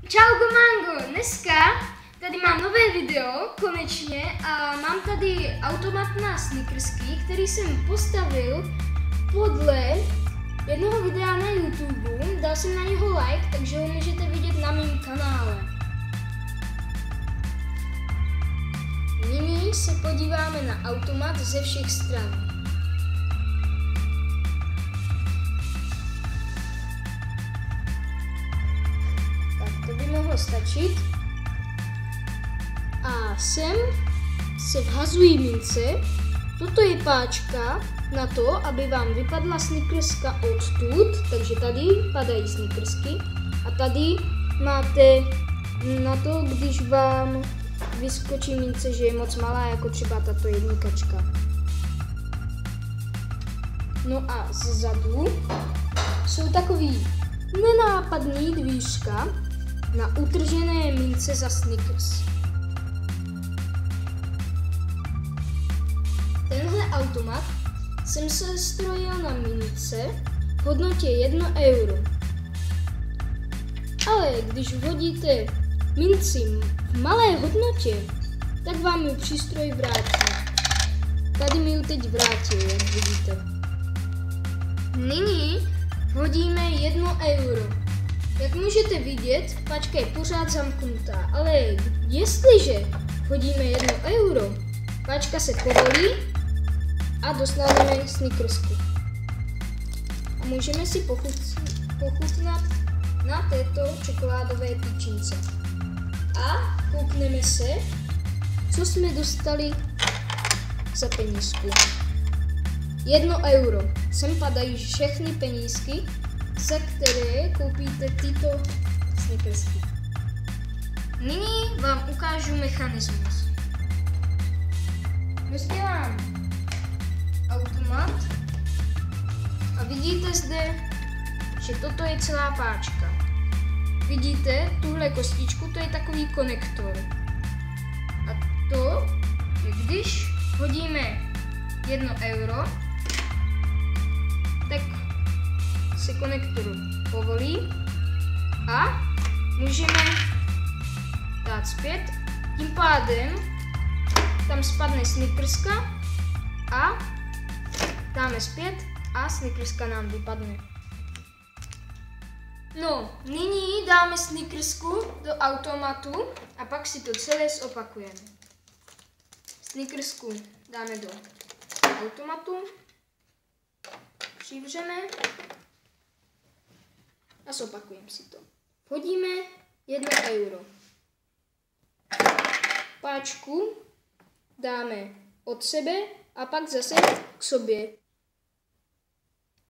Čau Gomango, dneska tady mám nové video, konečně, a mám tady automat na snickersky, který jsem postavil podle jednoho videa na YouTube. Dal jsem na něho like, takže ho můžete vidět na mém kanále. Nyní se podíváme na automat ze všech stran. To by mohlo stačit. A sem se vhazují mince. Toto je páčka na to, aby vám vypadla snickerska odtud. Takže tady padají snickersky. A tady máte na to, když vám vyskočí mince, že je moc malá, jako třeba tato jednikačka. No a zezadu jsou takový nenápadný dvířka na utržené mince za Snickers. Tenhle automat jsem se strojil na mince v hodnotě 1 euro. Ale když vhodíte minci v malé hodnotě, tak vám ji přístroj vrátí. Tady mi ji teď vrátil, jak vidíte. Nyní vhodíme 1 euro. Jak můžete vidět, páčka je pořád zamknutá, ale jestliže hodíme 1 euro, páčka se povolí a dostaneme snickersku. A můžeme si pochutnat na této čokoládové tyčince. A koukneme se, co jsme dostali za penízku. 1 euro. Sem padají všechny penízky, za které koupíte tyto snickersky. Nyní vám ukážu mechanismus. Rozdělám automat a vidíte zde, že toto je celá páčka. Vidíte tuhle kostičku, to je takový konektor. A to je, když hodíme 1 euro, tak se konektor povolí a můžeme dát zpět. Tím pádem tam spadne snickerska a dáme zpět a snickerska nám vypadne. No, nyní dáme snickersku do automatu a pak si to celé zopakujeme. Snickersku dáme do automatu, přivřeme a zopakujeme si to. Hodíme 1 euro. Páčku dáme od sebe a pak zase k sobě.